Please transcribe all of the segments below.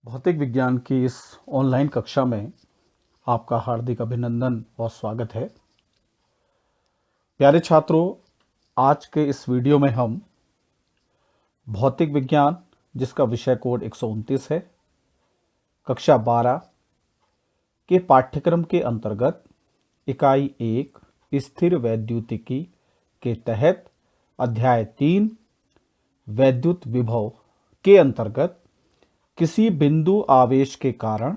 भौतिक विज्ञान की इस ऑनलाइन कक्षा में आपका हार्दिक अभिनंदन और स्वागत है। प्यारे छात्रों, आज के इस वीडियो में हम भौतिक विज्ञान, जिसका विषय कोड 129 है, कक्षा 12 के पाठ्यक्रम के अंतर्गत इकाई 1 स्थिर वैद्युतिकी के तहत अध्याय 3 वैद्युत विभव के अंतर्गत किसी बिंदु आवेश के कारण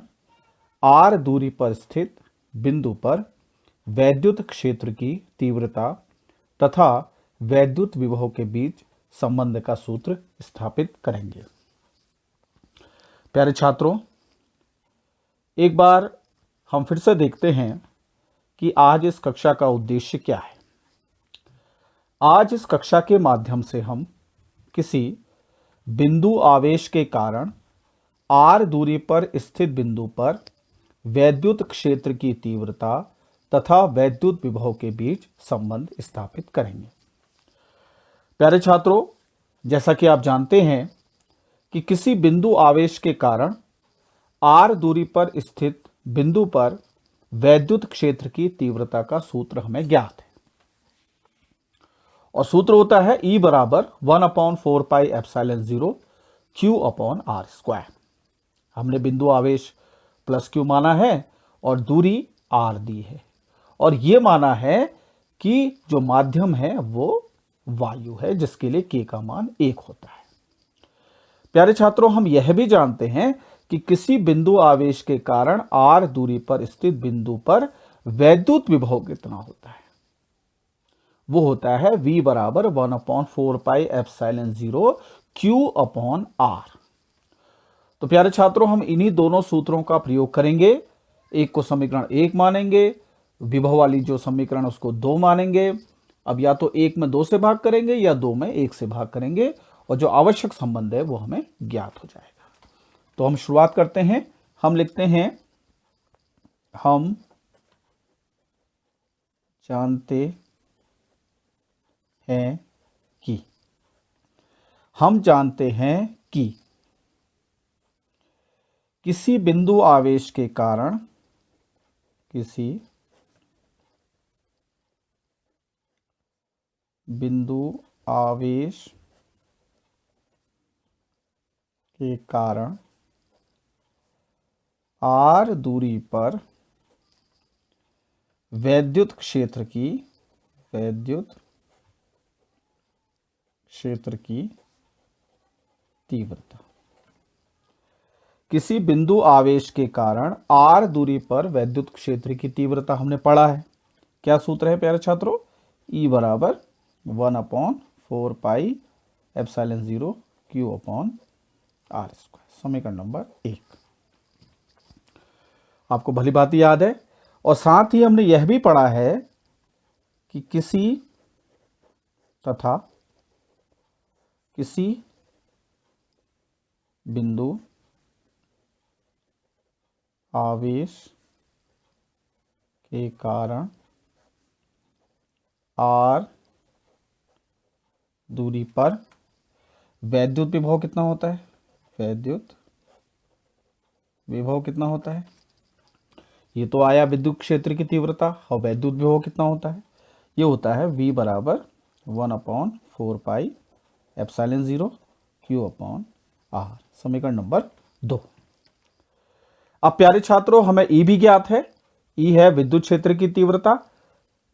r दूरी पर स्थित बिंदु पर वैद्युत क्षेत्र की तीव्रता तथा वैद्युत विभव के बीच संबंध का सूत्र स्थापित करेंगे। प्यारे छात्रों, एक बार हम फिर से देखते हैं कि आज इस कक्षा का उद्देश्य क्या है। आज इस कक्षा के माध्यम से हम किसी बिंदु आवेश के कारण r दूरी पर स्थित बिंदु पर वैद्युत क्षेत्र की तीव्रता तथा वैद्युत विभव के बीच संबंध स्थापित करेंगे। प्यारे छात्रों, जैसा कि आप जानते हैं कि किसी बिंदु आवेश के कारण r दूरी पर स्थित बिंदु पर वैद्युत क्षेत्र की तीव्रता का सूत्र हमें ज्ञात है और सूत्र होता है E बराबर 1/4πε0 Q/r²। हमने बिंदु आवेश प्लस Q माना है और दूरी r दी है और यह माना है कि जो माध्यम है वो वायु है, जिसके लिए K का मान 1 होता है। प्यारे छात्रों, हम यह भी जानते हैं कि किसी बिंदु आवेश के कारण r दूरी पर स्थित बिंदु पर वैद्युत विभव कितना होता है। वो होता है V बराबर 1/4πε0 Q/r। तो प्यारे छात्रों, हम इन्हीं दोनों सूत्रों का प्रयोग करेंगे। एक को समीकरण 1 मानेंगे, विभव वाली जो समीकरण उसको 2 मानेंगे। अब या तो 1 में 2 से भाग करेंगे या 2 में 1 से भाग करेंगे और जो आवश्यक संबंध है वो हमें ज्ञात हो जाएगा। तो हम शुरुआत करते हैं। हम लिखते हैं, हम जानते हैं कि किसी बिंदु आवेश के कारण r दूरी पर वैद्युत क्षेत्र की तीव्रता। किसी बिंदु आवेश के कारण r दूरी पर वैद्युत क्षेत्र की तीव्रता हमने पढ़ा है। क्या सूत्र है प्यारे छात्रों? E बराबर 1/4πε0 Q/r²। समीकरण नंबर 1 आपको भली बात याद है। और साथ ही हमने यह भी पढ़ा है कि किसी बिंदु आवेश के कारण r दूरी पर वैद्युत विभव कितना होता है? ये तो आया विद्युत क्षेत्र की तीव्रता। और वैद्युत विभव कितना होता है? ये होता है V बराबर 1/4πε0 Q/r। समीकरण नंबर 2। अब प्यारे छात्रों, हमें E भी ज्ञात है। E है विद्युत क्षेत्र की तीव्रता।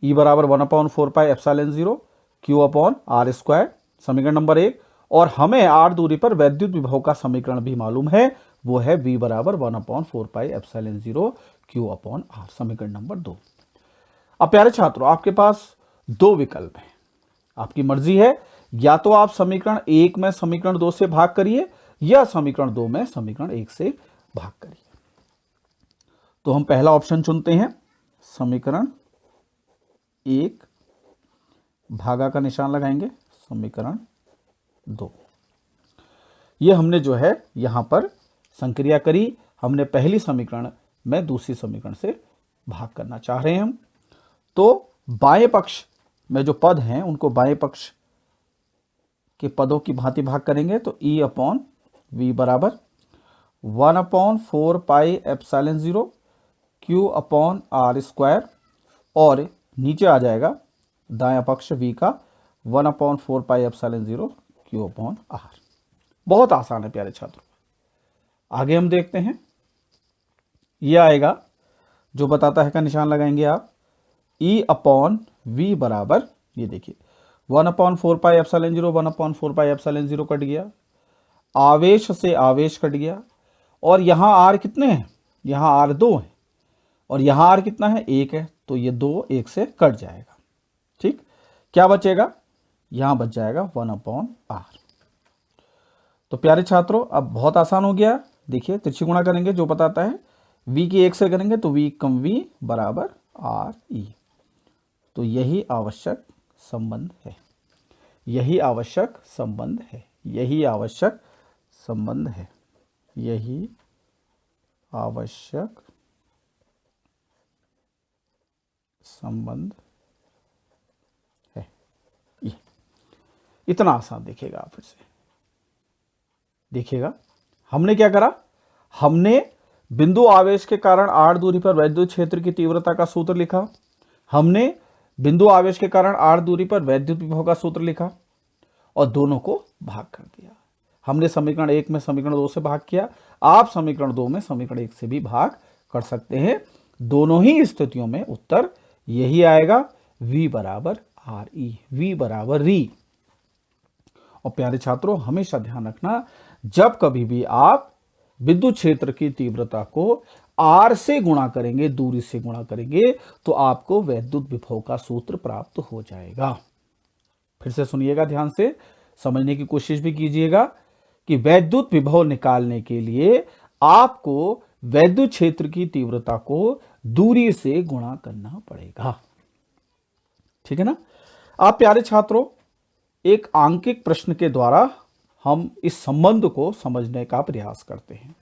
E बराबर 1/4πε0 Q/r²। समीकरण नंबर 1। और हमें r दूरी पर वैद्युत विभव का समीकरण भी मालूम है, वो है V बराबर 1/4πε0 Q/r। समीकरण नंबर 2। अब प्यारे छात्रों, आपके पास 2 विकल्प हैं। आपकी मर्जी है, या तो आप समीकरण 1 में समीकरण 2 से भाग करिए या समीकरण 2 में समीकरण 1 से भाग करिए। तो हम पहला ऑप्शन चुनते हैं, समीकरण 1 भागा का निशान लगाएंगे, समीकरण 2। ये हमने जो है यहां पर संक्रिया करी। हमने पहली समीकरण में दूसरी समीकरण से भाग करना चाह रहे हैं हम। तो बाएं पक्ष में जो पद हैं उनको बाएं पक्ष के पदों की भांति भाग करेंगे। तो E/V बराबर 1/4πε0 Q/r², और नीचे आ जाएगा दायां पक्ष v का 1/4πε0 Q/r। बहुत आसान है प्यारे छात्रों। आगे हम देखते हैं, यह आएगा जो बताता है का निशान लगाएंगे आप, E/v बराबर, ये देखिए 1/4πε0 1/4πε0 कट गया, आवेश से आवेश कट गया, और यहां r कितने हैं, यहां r 2 है, और यहां r कितना है, 1 है, तो ये 2 1 से कट जाएगा। ठीक, क्या बचेगा, यहां बच जाएगा 1/r। तो प्यारे छात्रों अब बहुत आसान हो गया। देखिए तिरछी गुणा करेंगे जो बताता है, v की 1 से करेंगे तो v कम v बराबर re। तो यही आवश्यक संबंध है, यही आवश्यक संबंध है, यही आवश्यक संबंध है, यही आवश्यक संबंध है। ये इतना आसान देखिएगा आप, फिर से देखिएगा। हमने क्या करा, हमने बिंदु आवेश के कारण r दूरी पर वैद्युत क्षेत्र की तीव्रता का सूत्र लिखा, हमने बिंदु आवेश के कारण r दूरी पर वैद्युत विभव का सूत्र लिखा, और दोनों को भाग कर दिया। हमने समीकरण 1 में समीकरण 2 से भाग किया, आप समीकरण 2 में समीकरण 1 से भी भाग कर सकते हैं। दोनों ही स्थितियों में उत्तर यही आएगा, v बराबर re, v बराबर री। और प्यारे छात्रों हमेशा ध्यान रखना, जब कभी भी आप विद्युत क्षेत्र की तीव्रता को r से गुणा करेंगे, दूरी से गुणा करेंगे, तो आपको वैद्युत विभव का सूत्र प्राप्त हो जाएगा। फिर से सुनिएगा ध्यान से, समझने की कोशिश भी कीजिएगा कि वैद्युत विभव निकालने के लिए आपको वैद्युत क्षेत्र की तीव्रता को दूरी से गुणा करना पड़ेगा। ठीक है ना। आप प्यारे छात्रों, एक आंकिक प्रश्न के द्वारा हम इस संबंध को समझने का प्रयास करते हैं।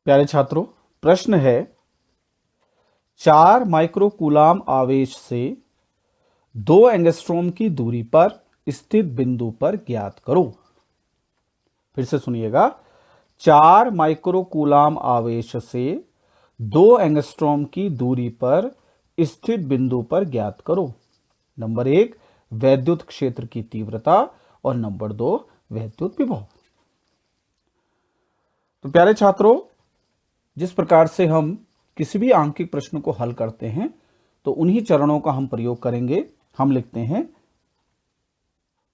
प्यारे छात्रों, प्रश्न है 4 माइक्रोकूलाम आवेश से 2 एंगस्ट्रॉम की दूरी पर स्थित बिंदु पर ज्ञात करो। फिर से सुनिएगा, 4 माइक्रोकूलाम आवेश से 2 एंगस्ट्रॉम की दूरी पर स्थित बिंदु पर ज्ञात करो। नंबर 1 वैद्युत क्षेत्र की तीव्रता, और नंबर 2 वैद्युत विभव। तो प्यारे छात्रों, जिस प्रकार से हम किसी भी आंकिक प्रश्न को हल करते हैं, तो उन्हीं चरणों का हम प्रयोग करेंगे। हम लिखते हैं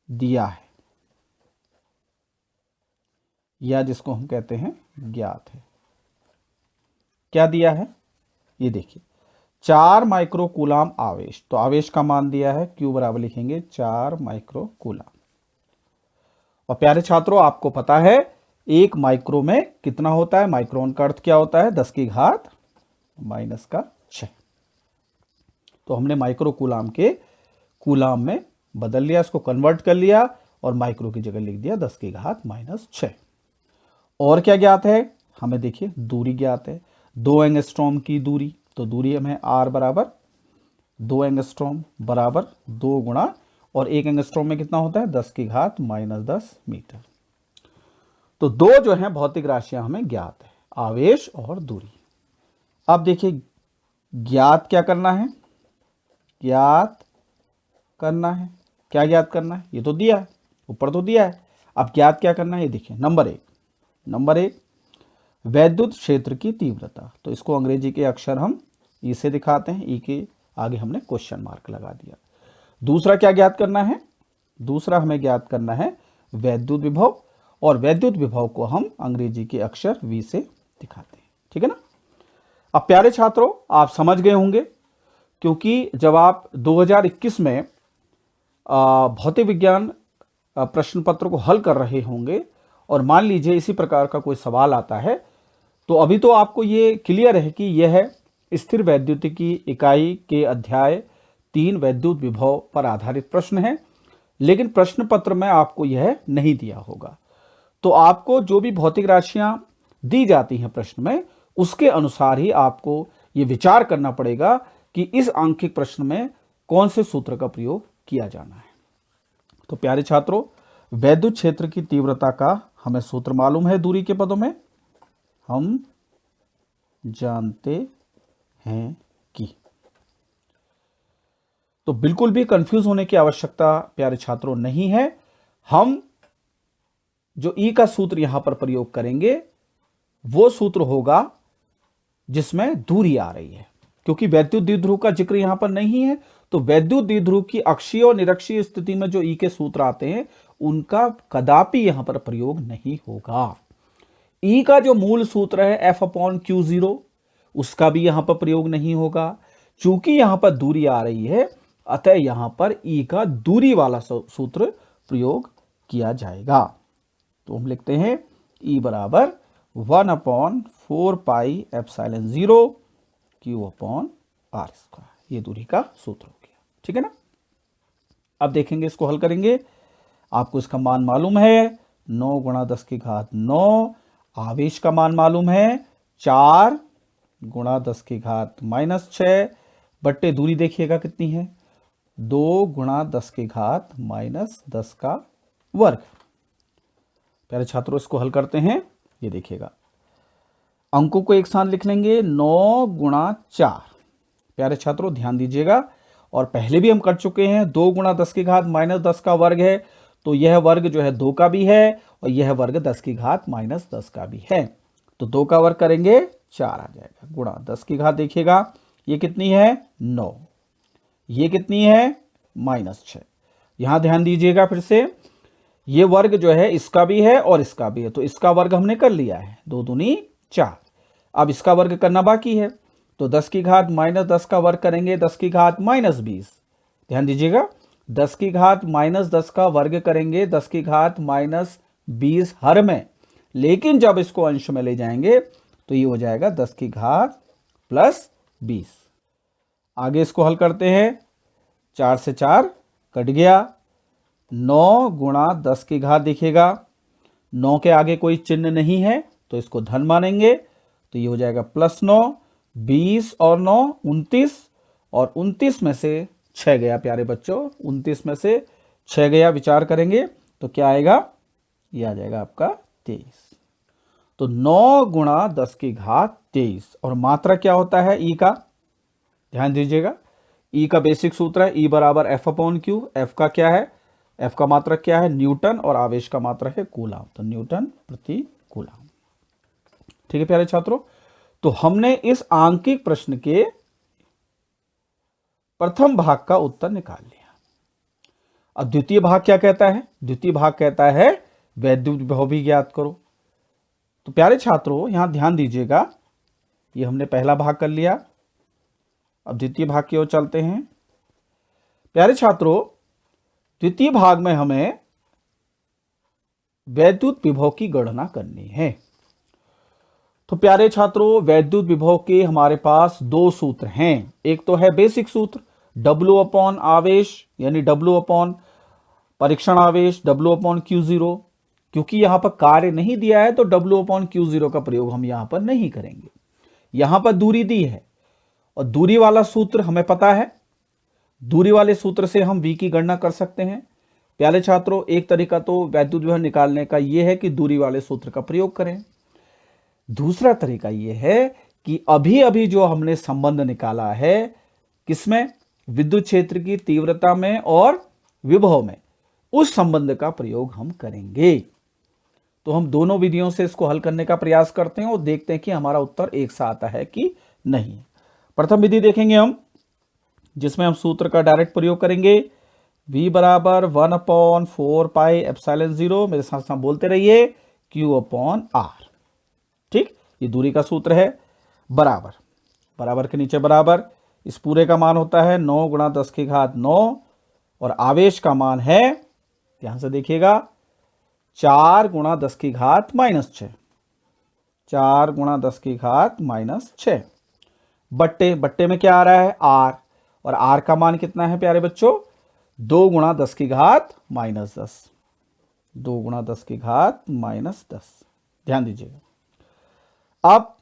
दिया है, या जिसको हम कहते हैं ज्ञात है। क्या दिया है, ये देखिए 4 माइक्रोकूलाम आवेश, तो आवेश का मान दिया है, Q बराबर लिखेंगे 4 माइक्रोकूलाम। और प्यारे छात्रों, आपको पता है 1 माइक्रो में कितना होता है, माइक्रोन का अर्थ क्या होता है, 10 की घात -6। तो हमने माइक्रोकूलाम के कूलाम में बदल लिया, इसको कन्वर्ट कर लिया, और माइक्रो की जगह लिख दिया 10 की घात -6। और क्या ज्ञात है, हमें देखिए दूरी ज्ञात है, 2 एंगस्ट्रॉम की दूरी, तो दूरी हमें r बराबर 2 एंगस्ट्रॉम बराबर 2 गुणा, और 1 एंगस्ट्रॉम में कितना होता है, 10 की घात -10 मीटर। तो 2 जो है भौतिक राशियां हमें ज्ञात है, आवेश और दूरी। अब देखिए ज्ञात क्या करना है, ज्ञात करना है, क्या ज्ञात करना है, ये तो दिया है, ऊपर तो दिया है। अब ज्ञात क्या करना है, ये देखिए नंबर 1 वैद्युत क्षेत्र की तीव्रता, तो इसको अंग्रेजी के अक्षर हम ई से दिखाते हैं, ई के आगे हमने क्वेश्चन मार्क लगा दिया। दूसरा क्या ज्ञात करना है, दूसरा हमें ज्ञात करना है वैद्युत विभव, और वैद्युत विभव को हम अंग्रेजी के अक्षर वी से दिखाते हैं। ठीक है ना। अब प्यारे छात्रों, आप समझ गए होंगे, क्योंकि जब आप 2021 में भौतिक विज्ञान प्रश्न पत्र को हल कर रहे होंगे, और मान लीजिए इसी प्रकार का कोई सवाल आता है, तो अभी तो आपको ये क्लियर है कि यह स्थिर वैद्युतिकी इकाई के अध्याय 3 वैद्युत विभव पर आधारित प्रश्न है, लेकिन प्रश्न पत्र में आपको यह नहीं दिया होगा। तो आपको जो भी भौतिक राशियां दी जाती हैं प्रश्न में, उसके अनुसार ही आपको ये विचार करना पड़ेगा कि इस आंकिक प्रश्न में कौन से सूत्र का प्रयोग किया जाना है। तो प्यारे छात्रों, वैद्युत क्षेत्र की तीव्रता का हमें सूत्र मालूम है दूरी के पदों में, हम जानते हैं कि। तो बिल्कुल भी कंफ्यूज होने की आवश्यकता प्यारे छात्रों नहीं है। हम जो ई का सूत्र यहां पर प्रयोग करेंगे वो सूत्र होगा जिसमें दूरी आ रही है, क्योंकि वैद्युत द्विध्रुव का जिक्र यहां पर नहीं है। तो वैद्युत द्विध्रुव की अक्षीय और निरक्षीय स्थिति में जो ई के सूत्र आते हैं उनका कदापि यहां पर प्रयोग नहीं होगा। ई का जो मूल सूत्र है F/Q0, उसका भी यहां पर प्रयोग नहीं होगा। चूंकि यहां पर दूरी आ रही है, अतः यहां पर ई का दूरी वाला सूत्र प्रयोग किया जाएगा। तो हम लिखते हैं ई बराबर 1/4πε0 Q/r²। ये दूरी का सूत्र हो गया, ठीक है ना। अब देखेंगे, इसको हल करेंगे। आपको इसका मान मालूम है 9 × 10⁻9, आवेश का मान मालूम है 4 × 10⁻⁻6 बट्टे दूरी देखिएगा कितनी है 2 × 10⁻⁻10 का वर्ग। प्यारे छात्रों, इसको हल करते हैं। ये देखिएगा, अंकों को एक साथ लिख लेंगे 9 × 4। प्यारे छात्रों ध्यान दीजिएगा, और पहले भी हम कर चुके हैं। 2 × 10⁻⁻10 का वर्ग है, तो यह वर्ग जो है 2 का भी है और यह वर्ग 10⁻⁻10 का भी है। तो 2 का वर्ग करेंगे 4 आ जाएगा, गुणा 10 देखिएगा ये कितनी है 9, ये कितनी है -6। यहां ध्यान दीजिएगा फिर से, ये वर्ग जो है इसका भी है और इसका भी है, तो इसका वर्ग हमने कर लिया है, 2 दूनी 4। अब इसका वर्ग करना बाकी है, तो 10⁻−10 का वर्ग करेंगे 10⁻−20। ध्यान दीजिएगा, 10⁻−10 का वर्ग करेंगे 10⁻−20 हर में, लेकिन जब इसको अंश में ले जाएंगे तो ये हो जाएगा 10⁻+20। आगे इसको हल करते हैं, 4 से 4 कट गया, 9 × 10 देखिएगा 9 के आगे कोई चिन्ह नहीं है तो इसको धन मानेंगे, तो ये हो जाएगा +9, 20 और 9 29, और 29 में से 6 गया प्यारे बच्चों, 29 में से 6 गया, विचार करेंगे तो क्या आएगा, ये आ जाएगा आपका 23। तो 9 × 10⁻23। और मात्रा क्या होता है ई का, ध्यान दीजिएगा, ई का बेसिक सूत्र है ई बराबर F/Q। F का क्या है, F का मात्रक क्या है न्यूटन, और आवेश का मात्रक है कूलाम, तो न्यूटन प्रति कूलाम। ठीक है प्यारे छात्रों, तो हमने इस आंकिक प्रश्न के प्रथम भाग का उत्तर निकाल लिया। अब द्वितीय भाग क्या कहता है, द्वितीय भाग कहता है वैद्युत विभव भी ज्ञात करो। तो प्यारे छात्रों यहां ध्यान दीजिएगा, ये हमने पहला भाग कर लिया, अब द्वितीय भाग की ओर चलते हैं। प्यारे छात्रों, द्वितीय भाग में हमें वैद्युत विभव की गणना करनी है। तो प्यारे छात्रों, वैद्युत विभव के हमारे पास 2 सूत्र हैं। एक तो है बेसिक सूत्र W/ आवेश, यानी W/ परीक्षण आवेश, W/Q0। क्योंकि यहां पर कार्य नहीं दिया है तो W/Q0 का प्रयोग हम यहां पर नहीं करेंगे। यहां पर दूरी दी है और दूरी वाला सूत्र हमें पता है, दूरी वाले सूत्र से हम V की गणना कर सकते हैं। प्यारे छात्रों, एक तरीका तो वैद्युत विभव निकालने का यह है कि दूरी वाले सूत्र का प्रयोग करें। दूसरा तरीका यह है कि अभी अभी जो हमने संबंध निकाला है, किसमें, विद्युत क्षेत्र की तीव्रता में और विभव में, उस संबंध का प्रयोग हम करेंगे। तो हम दोनों विधियों से इसको हल करने का प्रयास करते हैं और देखते हैं कि हमारा उत्तर एक सा आता है कि नहीं। प्रथम विधि देखेंगे हम, जिसमें हम सूत्र का डायरेक्ट प्रयोग करेंगे। V बराबर 1/4πε0, मेरे साथ साथ बोलते रहिए, Q/r। ठीक, ये दूरी का सूत्र है। बराबर, बराबर के नीचे बराबर, इस पूरे का मान होता है 9 × 10⁻9, और आवेश का मान है, ध्यान से देखिएगा, 4 × 10⁻−6, 4 × 10⁻−6 बट्टे, बट्टे में क्या आ रहा है r, और r का मान कितना है प्यारे बच्चों, 2 × 10⁻−10, 2 × 10⁻−10। ध्यान दीजिएगा, अब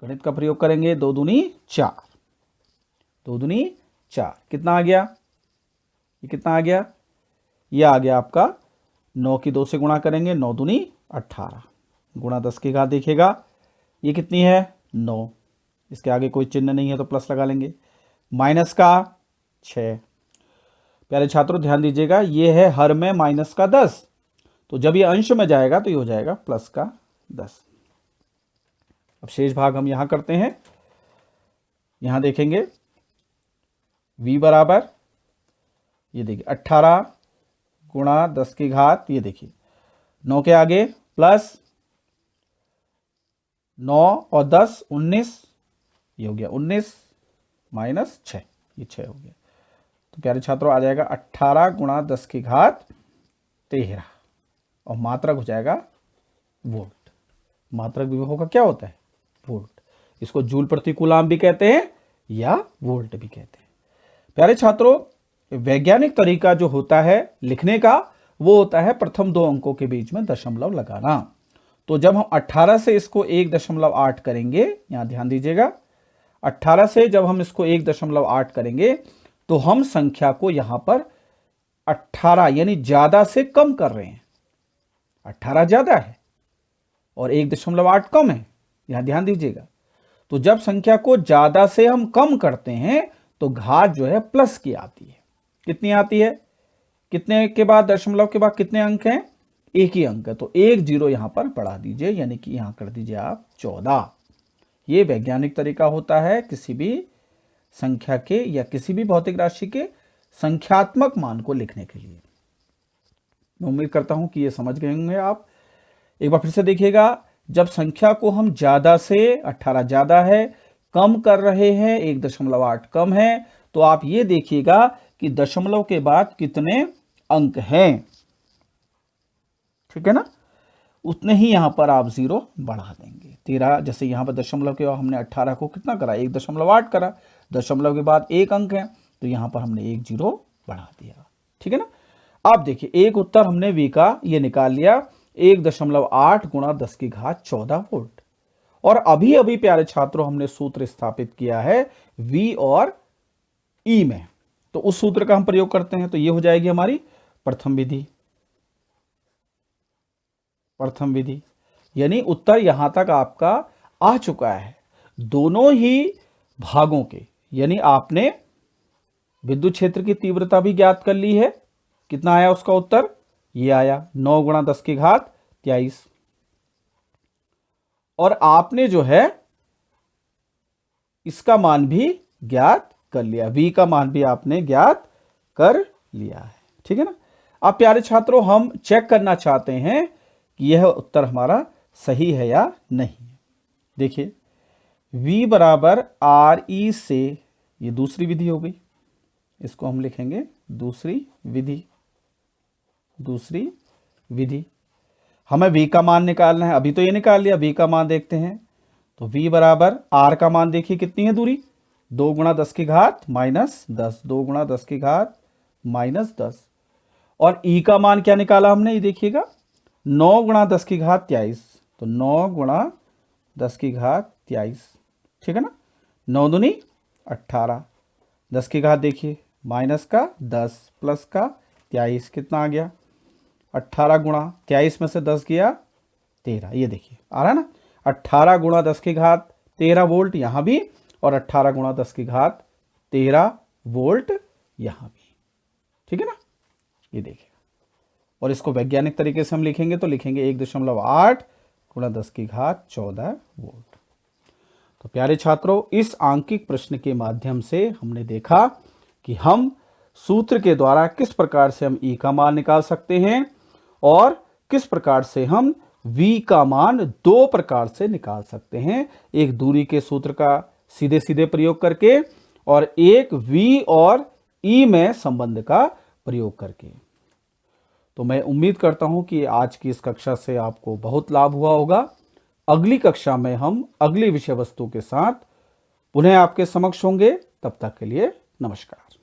गणित का प्रयोग करेंगे, 2 दूनी 4, 2 दूनी 4, कितना आ गया, ये कितना आ गया, ये आ गया आपका 9 की 2 से गुणा करेंगे, 9 दूनी 18 गुणा 10 की घात देखिएगा ये कितनी है 9, इसके आगे कोई चिन्ह नहीं है तो प्लस लगा लेंगे, माइनस का 6। प्यारे छात्रों ध्यान दीजिएगा ये है हर में माइनस का 10, तो जब ये अंश में जाएगा तो ये हो जाएगा प्लस का 10। अब शेष भाग हम यहां करते हैं, यहां देखेंगे v बराबर ये देखिए 18 गुणा 10 की घात, ये देखिए 9 के आगे प्लस 9 और 10 19, ये हो गया 19 माइनस 6, ये 6 हो गया। तो प्यारे छात्रों आ जाएगा 18 गुणा 10 की घात 13 और मात्रक हो जाएगा वोल्ट। मात्रक विभव का क्या होता है वोल्ट, इसको जूल प्रति कूलाम भी कहते हैं या वोल्ट भी कहते हैं। प्यारे छात्रों वैज्ञानिक तरीका जो होता है लिखने का वो होता है प्रथम 2 अंकों के बीच में दशमलव लगाना। तो जब हम 18 से इसको 1.8 करेंगे, यहां ध्यान दीजिएगा 18 से जब हम इसको 1.8 करेंगे तो हम संख्या को यहां पर 18 यानी ज्यादा से कम कर रहे हैं। 18 ज्यादा है और 1.8 कम है, यहां ध्यान दीजिएगा। तो जब संख्या को ज्यादा से हम कम करते हैं तो घात जो है प्लस की आती है। कितनी आती है, कितने के बाद दशमलव के बाद कितने अंक हैं, एक ही अंक है, तो 1 0 यहां पर बढ़ा दीजिए, यानी कि यहां कर दीजिए आप 14। ये वैज्ञानिक तरीका होता है किसी भी संख्या के या किसी भी भौतिक राशि के संख्यात्मक मान को लिखने के लिए। मैं उम्मीद करता हूं कि ये समझ गए होंगे आप। एक बार फिर से देखिएगा, जब संख्या को हम ज्यादा से 18 ज्यादा है कम कर रहे हैं 1.8 कम है, तो आप ये देखिएगा कि दशमलव के बाद कितने अंक हैं, ठीक है ना, उतने ही यहां पर आप 0 बढ़ा देंगे। 13 जैसे यहां पर दशमलव के बाद हमने 18 को कितना करा 1.8 करा, दशमलव के बाद 1 अंक है तो यहां पर हमने 1 0 बढ़ा दिया, ठीक है ना। आप देखिए एक उत्तर हमने v का ये निकाल लिया 1.8 गुणा 10 की घात 14 वोल्ट। और अभी अभी प्यारे छात्रों हमने सूत्र स्थापित किया है v और e में, तो उस सूत्र का हम प्रयोग करते हैं, तो ये हो जाएगी हमारी प्रथम विधि। प्रथम विधि यानी उत्तर यहां तक आपका आ चुका है दोनों ही भागों के, यानी आपने विद्युत क्षेत्र की तीव्रता भी ज्ञात कर ली है। कितना आया उसका उत्तर, ये आया 9 गुणा 10 की घात 23। और आपने जो है इसका मान भी ज्ञात कर लिया, v का मान भी आपने ज्ञात कर लिया है, ठीक है ना। अब प्यारे छात्रों हम चेक करना चाहते हैं कि यह उत्तर हमारा सही है या नहीं। देखिए v बराबर आर ई से, ये दूसरी विधि हो गई, इसको हम लिखेंगे दूसरी विधि। दूसरी विधि हमें v का मान निकालना है, अभी तो ये निकाल लिया, v का मान देखते हैं। तो v बराबर r का मान देखिए कितनी है दूरी, 2 गुणा 10 की घात माइनस 10, 2 गुणा 10 की घात माइनस 10। और e का मान क्या निकाला हमने, ये देखिएगा 9 गुणा 10 की घात 23, तो 9 गुणा 10 की घात 23, ठीक है ना। 9 दूनी 18, 10 की घात देखिए माइनस का 10 प्लस का 23, कितना आ गया 18 गुणा 23 में से 10 गया 13, ये देखिए आ रहा है ना। 18 गुणा 10 की घात 13 वोल्ट यहां भी, और 18 गुणा 10 की घात 13 वोल्ट यहां भी, ठीक है ना, ये देखिए। और इसको वैज्ञानिक तरीके से हम लिखेंगे तो लिखेंगे 1.8 गुणा 10 की घात 14 वोल्ट। तो प्यारे छात्रों इस आंकिक प्रश्न के माध्यम से हमने देखा कि हम सूत्र के द्वारा किस प्रकार से हम E का मान निकाल सकते हैं और किस प्रकार से हम V का मान 2 प्रकार से निकाल सकते हैं, एक दूरी के सूत्र का सीधे सीधे प्रयोग करके और एक V और E में संबंध का प्रयोग करके। तो मैं उम्मीद करता हूं कि आज की इस कक्षा से आपको बहुत लाभ हुआ होगा। अगली कक्षा में हम अगली विषय वस्तु के साथ पुनः आपके समक्ष होंगे, तब तक के लिए नमस्कार।